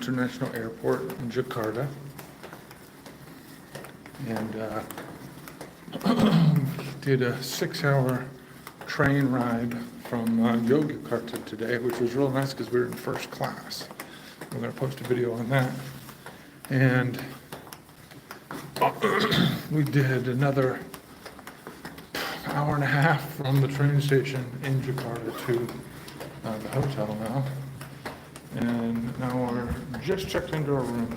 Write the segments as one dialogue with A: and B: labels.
A: International Airport in Jakarta, and did a 6-hour train ride from Yogyakarta today, which was real nice because we were in first class. We're going to post a video on that. And we did another hour and a half from the train station in Jakarta to the hotel now. And now we're just checked into our room.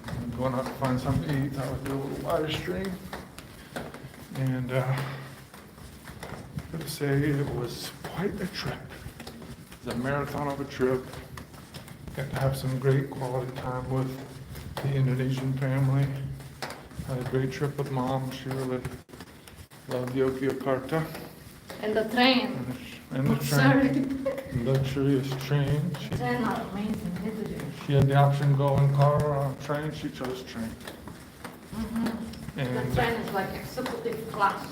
A: I'm going out to find something to eat. I would do a little live stream. And I'm going to say it was quite a trip. It was a marathon of a trip. Got to have some great quality time with the Indonesian family. Had a great trip with Mom. She really loved Yogyakarta.
B: And the train.
A: And the train.
B: Sorry.
A: Luxurious train.
B: Train are amazing, isn't it?
A: She had the option to go in car or on train. She chose train.
B: The train is like executive class.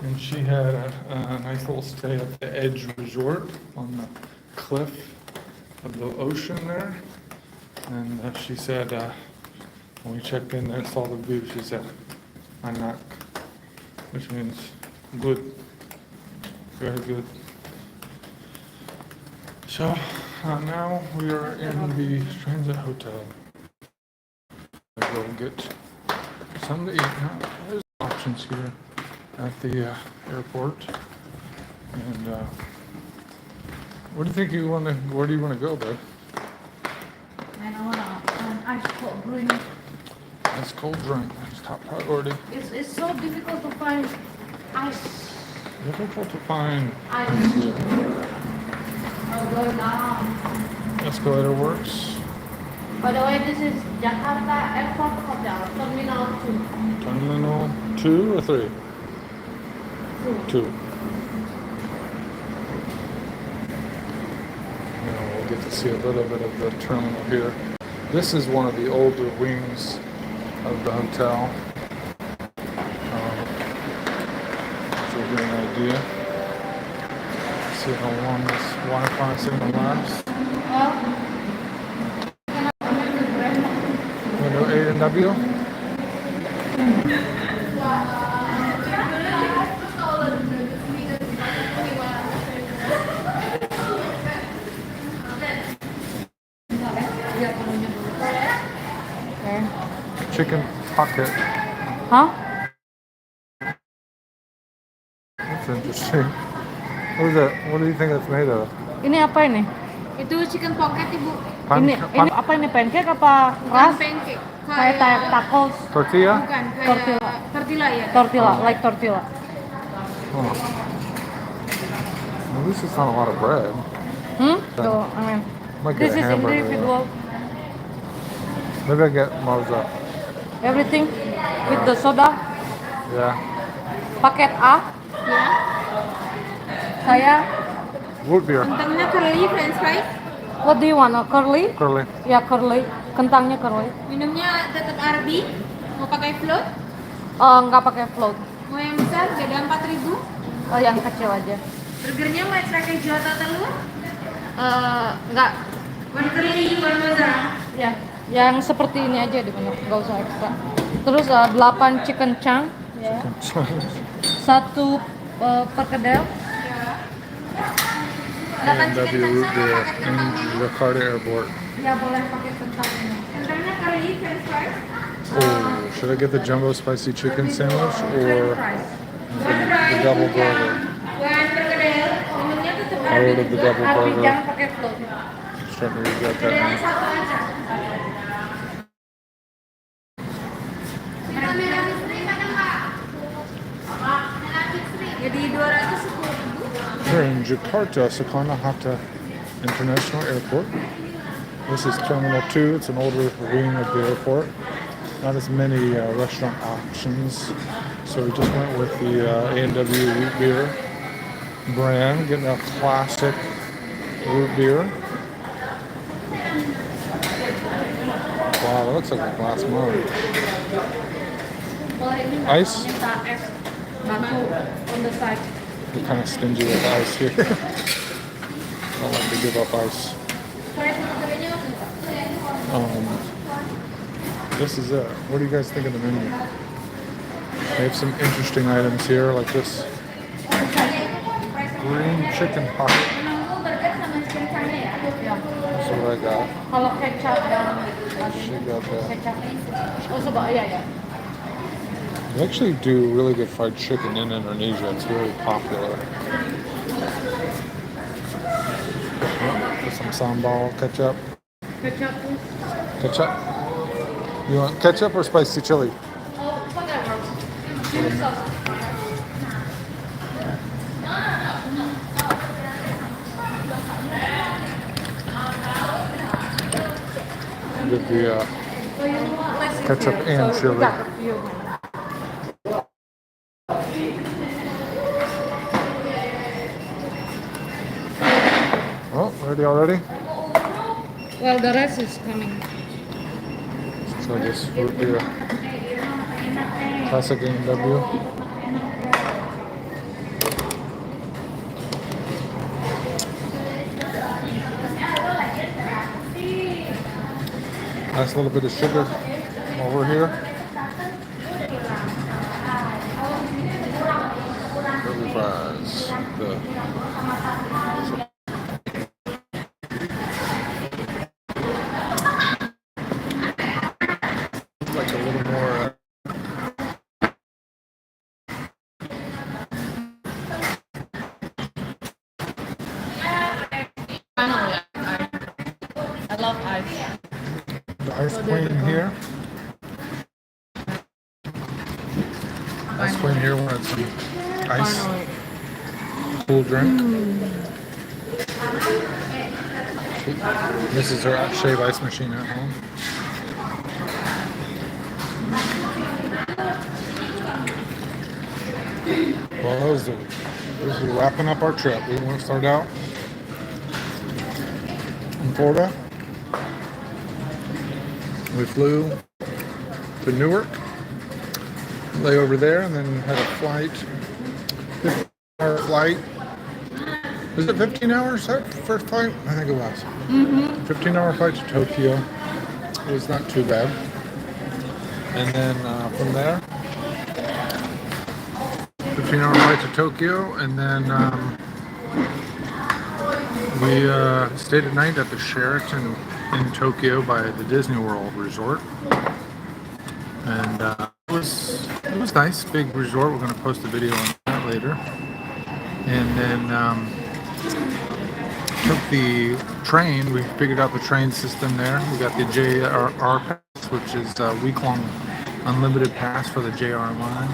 A: And she had a nice little stay at the Edge Resort on the cliff of the ocean there. And she said, when we checked in there, saw the view, she said, "Anak," which means good, very good. So now we are in the transit hotel. We'll get something to eat. Now, there's options here at the airport. And what do you think you want to? Where do you want to go, babe?
B: And I want an ice cold drink.
A: Ice cold drink. That's top priority.
B: It's so difficult to find ice.
A: Difficult to find.
B: Ice. I'll go down.
A: Escalator works.
B: By the way, this is Jakarta Airport Hotel, Terminal 2.
A: Terminal 2 or 3? 2. Now we'll get to see a little bit of the terminal here. This is one of the older wings of the hotel. So we'll get an idea. See how long this Wi-Fi signal lasts. Window A and W. Chicken pocket.
B: Huh?
A: That's interesting. What is that? What do you think that's made of?
B: Ini apa ini?
C: Itu chicken pocket, Ibu.
B: Ini apa ini, pancake apa ras?
C: Pancake.
B: Kayak tacos.
A: Tortilla?
C: Bukan, kayak
B: Tortilla.
C: tortilla ya.
B: Tortilla, like tortilla.
A: Oh. Well, this is not a lot of bread.
B: So, I mean,
A: Might get
B: this
A: a
B: is
A: hamburger,
B: individual.
A: Maybe I get moza.
B: Everything with the soda.
A: Yeah.
B: Paket A.
C: Ya.
B: Saya.
A: Root beer.
C: Kentangnya curly french fries.
B: What do you want? Curly?
A: Curly.
B: Ya, curly. Kentangnya curly.
C: Minumnya tetap RB. Mau pakai float?
B: Nggak pakai float.
C: Mau yang besar beda 4.000.
B: Yang kecil aja.
C: Burgernya mau extra keju atau telur?
B: Nggak.
C: One curly, one mozzarella.
B: Ya, yang seperti ini aja di menu. Nggak usah ekstra. Terus 8 chicken chunk. Ya. 1 perkedel.
A: A&W root beer in Jakarta Airport.
B: Ya, boleh pakai kentangnya.
C: Kentangnya curly french fries.
A: Oh, should I get the jumbo spicy chicken sandwich or the double burger?
C: One perkedel. Minumnya tetap
A: I ordered the double
B: Tapi
A: burger.
B: jangan pakai float.
A: Starting to regret that
C: Perkedelnya
A: now.
C: satu aja. Jadi 210.000.
A: Here in Jakarta, Soekarno-Hatta International Airport. This is Terminal 2. It's an older wing of the airport. Not as many restaurant options. So we just went with the A&W root beer brand, getting a classic root beer. Wow, that looks like a glass mug. Ice?
B: Minta es batu on the side.
A: We're kind of stingy with ice here. I don't like to give up ice.
C: Fries burgernya masih
A: This is it. What do you guys think of the menu? They have some interesting items here, like this green chicken pocket.
C: Menunggu burger sama chicken changnya ya?
A: That's what I got.
B: Kalau kecap dan
A: She got that.
B: kecap. Oh, coba ya ya.
A: They actually do really good fried chicken in Indonesia. It's very popular. Some sambal ketchup.
B: Kecap please.
A: Ketchup? You want ketchup or spicy chili?
B: Oh, whatever. Chili sauce.
A: Get the ketchup and chili.
B: Yeah, you.
A: Oh, ready already?
B: Well, the rest is coming.
A: So this root beer. Classic A&W. Nice little bit of sugar over here. Curly fries. Like a little more.
B: Finally, I love ice.
A: The ice queen here. Ice queen here wanted some ice. Cool drink. This is her shave ice machine at home. Well, as we're wrapping up our trip, we want to start out in Florida. We flew to Newark, lay over there, and then had a flight, 15-hour flight. Was it 15 hours, that first flight? I think it was. 15-hour flight to Tokyo. It was not too bad. And then from there, 15-hour flight to Tokyo, and then we stayed at night at the Sheraton in Tokyo by the Disney World Resort, and it was nice, big resort. We're going to post a video on that later. And then took the train. We figured out the train system there. We got the JR pass, which is a week-long unlimited pass for the JR line.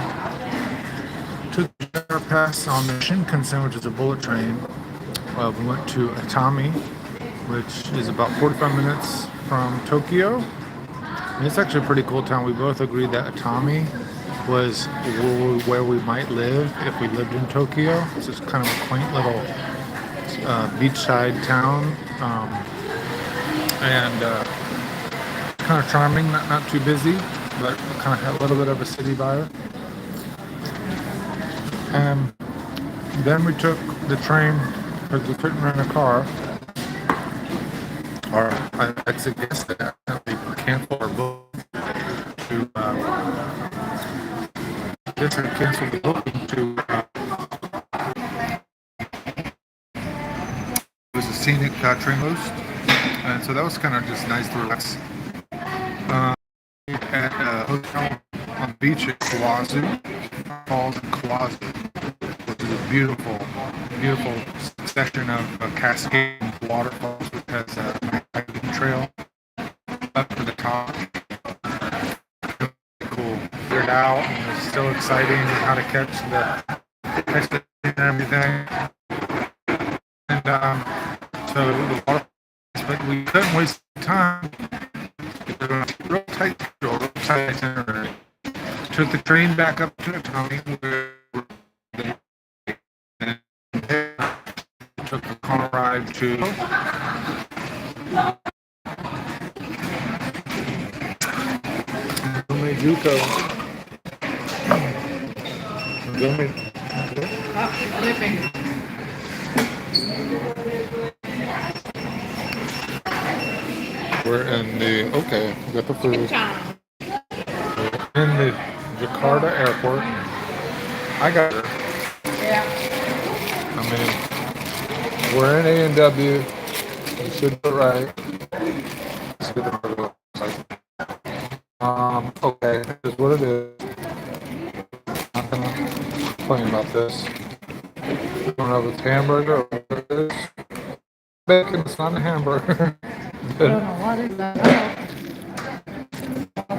A: Took the JR pass on the Shinkansen, which is a bullet train. We went to Atami, which is about 45 minutes from Tokyo. And it's actually a pretty cool town. We both agreed that Atami was where we might live if we lived in Tokyo. It's just kind of a quaint little beachside town, and kind of charming, not too busy, but kind of had a little bit of a city vibe. And then we took the train because we couldn't rent a car. Or I suggested that we cancel our book to cancel the booking to it was a scenic train host, and so that was kind of just nice to relax. At a hotel on the beach at Kawazu Falls in Kawazu, which is a beautiful section of cascading waterfalls, which has a hiking trail up to the top. Really cool. Figured out, and it's still exciting how to catch the and everything. And so the water, but we couldn't waste time. It was a real tight schedule, real tight itinerary. Took the train back up to Atami, and took the car ride to Juko. We're in the, okay, we got the food.
B: Chang.
A: In the Jakarta airport. I got it.
B: Yeah.
A: I mean, we're in A&W. We should do it right. Let's get the photo. Okay, here's what it is. I'm not gonna complain about this. I don't know if it's hamburger or what it is. Bacon, it's not a hamburger.
B: I don't know what is that.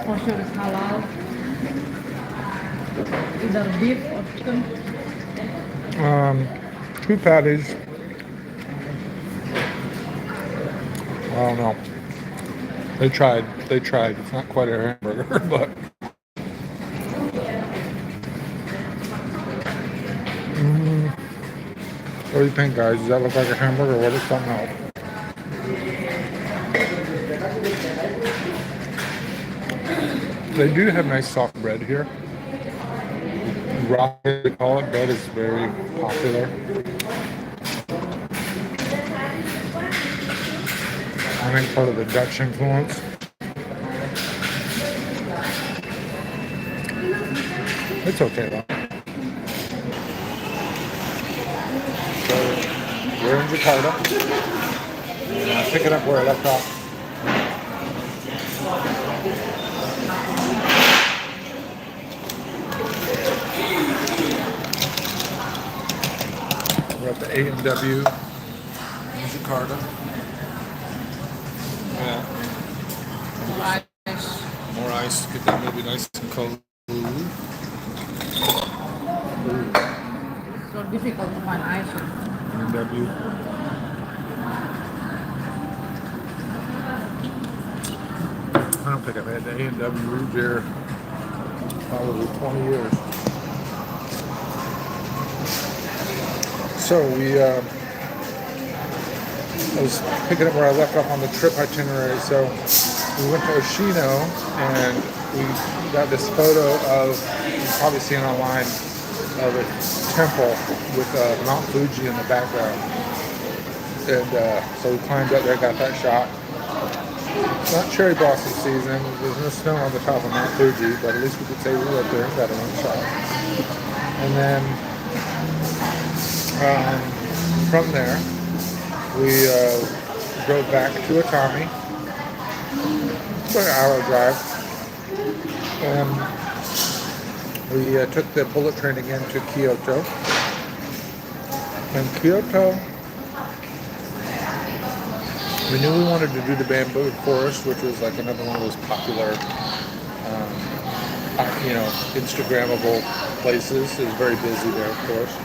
B: For sure it's halal. Either beef or chicken.
A: Two patties. I don't know. They tried. It's not quite a hamburger, but what do you think, guys? Does that look like a hamburger or what is something else? They do have nice soft bread here. Rock, they call it. Bread is very popular. I think part of the Dutch influence. It's okay though. So we're in Jakarta. Picking up where I left off. We're at the A&W in Jakarta. Yeah. More ice. Get that maybe nice and cold.
B: So difficult to find ice.
A: A&W. I don't think I've had the A&W root beer probably 20 years. So I was picking up where I left off on the trip itinerary. So we went to Oshino and we got this photo of, you've probably seen online, of a temple with Mount Fuji in the background. And so we climbed up there, got that shot. It's not cherry blossom season. There's no snow on the top of Mount Fuji, but at least we could say we were up there and got one shot. And then from there, we drove back to Atami. It's like an hour drive. And we took the bullet train again to Kyoto. And Kyoto, we knew we wanted to do the bamboo forest, which was like another one of those popular, Instagrammable places. It was very busy there, of course.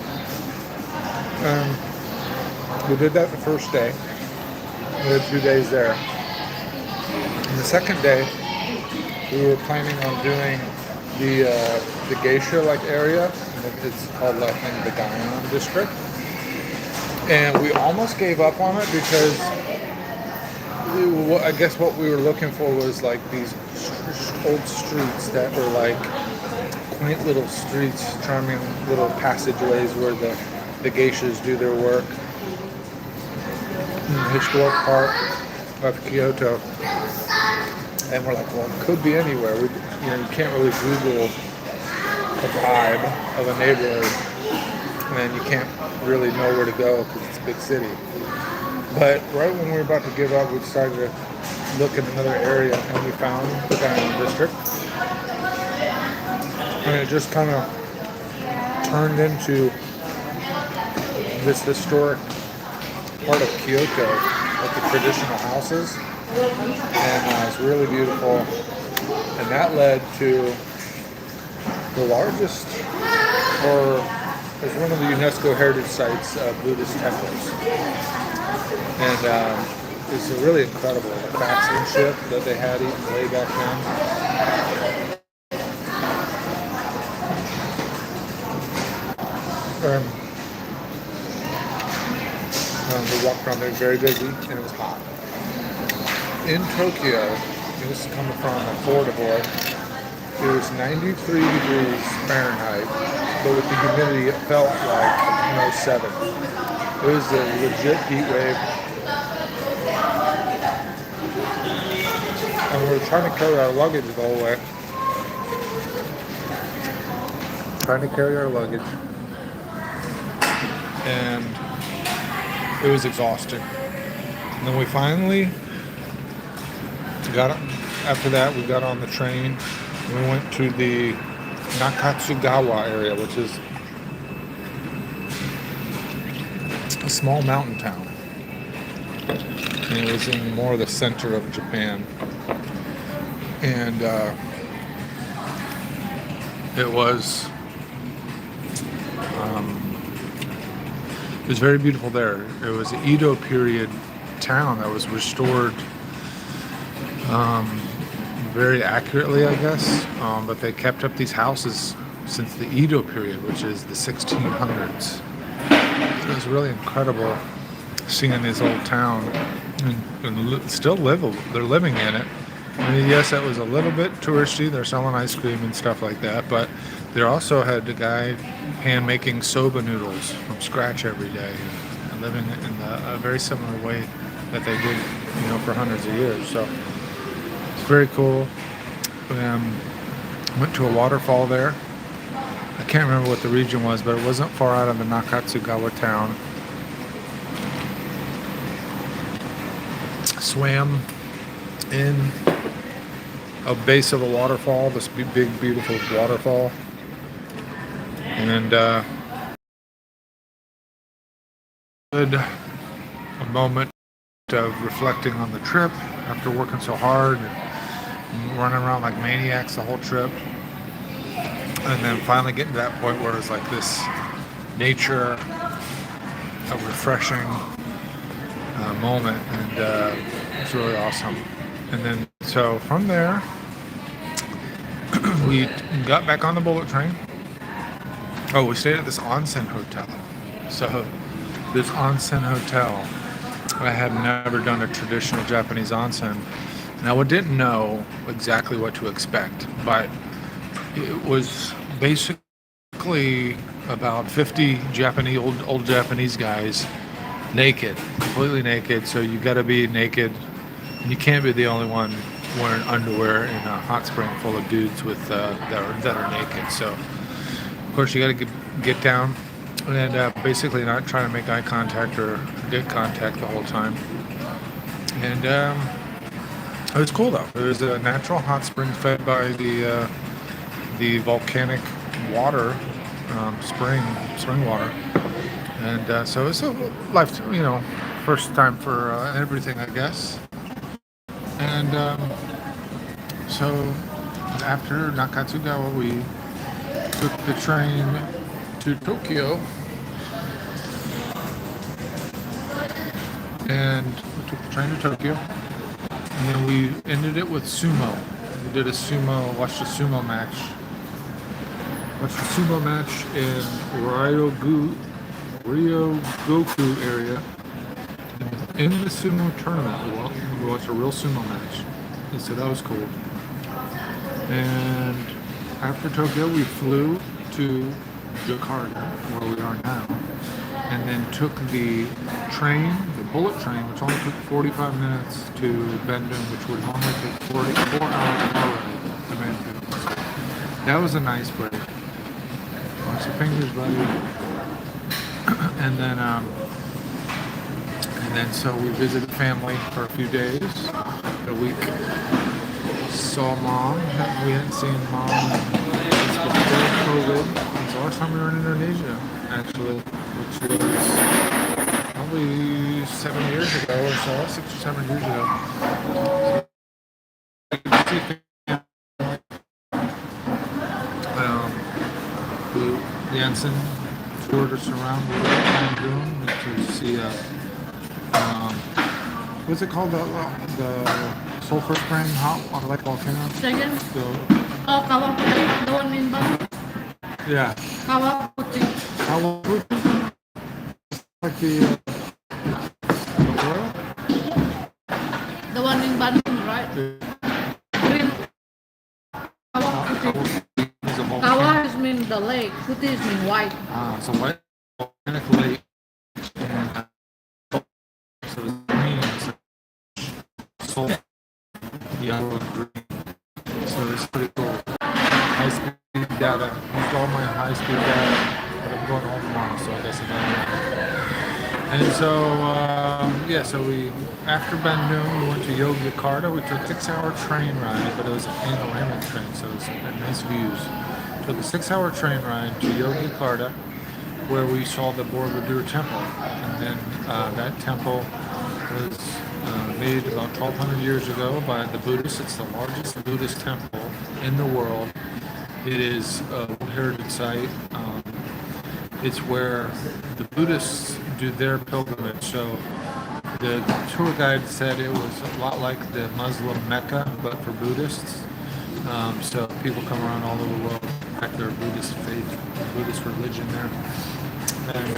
A: We did that the first day. We had 2 days there. And the second day, we were planning on doing the geisha-like area. It's called, I think, the Gaian district. And we almost gave up on it because I guess what we were looking for was like these old streets that were like quaint little streets, charming little passageways where the geishas do their work. In the historic part of Kyoto. And we're like, well, it could be anywhere. You can't really Google the vibe of a neighborhood, and you can't really know where to go because it's a big city. But right when we were about to give up, we decided to look in another area, and we found the Gaian district. And it just kind of turned into this historic part of Kyoto, like the traditional houses. And it's really beautiful. And that led to the largest, or it's one of the UNESCO heritage sites of Buddhist temples. And it's really incredible, the craftsmanship that they had even way back then. We walked around there, very busy, and it was hot. In Tokyo, this is coming from a Florida boy, it was 93 degrees Fahrenheit, but with the humidity it felt like 7. It was a legit heat wave. And we're trying to carry our luggage the whole way. Trying to carry our luggage. And it was exhausting. And then we finally after that, we got on the train. We went to the Nakatsugawa area, which is a small mountain town. And it was in more of the center of Japan. And it was very beautiful there. It was an Edo period town that was restored very accurately, I guess. But they kept up these houses since the Edo period, which is the 1600s. So it was really incredible seeing this old town and still they're living in it. I mean, yes, it was a little bit touristy. They're selling ice cream and stuff like that, but they also had a guy hand making soba noodles from scratch every day and living in a very similar way that they did, for hundreds of years. So it's very cool. Went to a waterfall there. I can't remember what the region was, but it wasn't far out of the Nakatsugawa town. Swam in a base of a waterfall, this big, beautiful waterfall. And a moment of reflecting on the trip after working so hard and running around like maniacs the whole trip. And then finally getting to that point where it's like this nature, a refreshing moment, and it's really awesome. And then so from there, we got back on the bullet train. Oh, we stayed at this onsen hotel. So this onsen hotel, I had never done a traditional Japanese onsen. Now, I didn't know exactly what to expect, but it was basically about 50 old Japanese guys naked, completely naked. So you got to be naked. You can't be the only one wearing underwear in a hot spring full of dudes with that are naked. So, of course, you got to get down and basically not trying to make eye contact or get contact the whole time. And it was cool though. It was a natural hot spring fed by the volcanic water, spring water, and so it's a first time for everything, I guess. And so after Nakatsugawa, we took the train to Tokyo, and we took the train to Tokyo, and then we ended it with sumo. We did watched a sumo match. Watched a sumo match in Ryogoku area. In the sumo tournament, we watched a real sumo match. And so that was cool. And after Tokyo, we flew to Jakarta, where we are now, and then took the train, the bullet train, which only took 45 minutes to Bandung, which would normally take 4 hours already to Bandung. That was a nice break. Cross your fingers, buddy. And then so we visited family for a few days, a week. Saw mom. We hadn't seen mom since before COVID. It was the last time we were in Indonesia, actually, which was probably 7 years ago or so, 6 or 7 years ago. The ensign toured us around the Bandung to see what's it called, the sulfur spring hot like volcano?
B: Second.
A: Oh,
B: Kawah Putih, the one in Bandung.
A: Yeah.
B: Kawah Putih.
A: Kawah Putih? Like the oil?
B: The one in Bandung, right? Green. Kawah Putih. Kawah is mean the lake. Putih is mean white.
A: It's a white volcanic lake. And so it's green. Sulfur. Yeah. yellow, and green. So it's pretty cool. High-speed data. Used all my high-speed data, but I'm going home tomorrow, so I guess I'm And so, so we, after Bandung, we went to Yogyakarta. We took a 6-hour train ride, but it was a panoramic train, so it was nice views. Took a 6-hour train ride to Yogyakarta, where we saw the Borobudur Temple. And then that temple was made about 1,200 years ago by the Buddhists. It's the largest Buddhist temple in the world. It is a World Heritage Site. It's where the Buddhists do their pilgrimage. So the tour guide said it was a lot like the Muslim Mecca, but for Buddhists. So people come around all over the world, practice their Buddhist faith, Buddhist religion there. And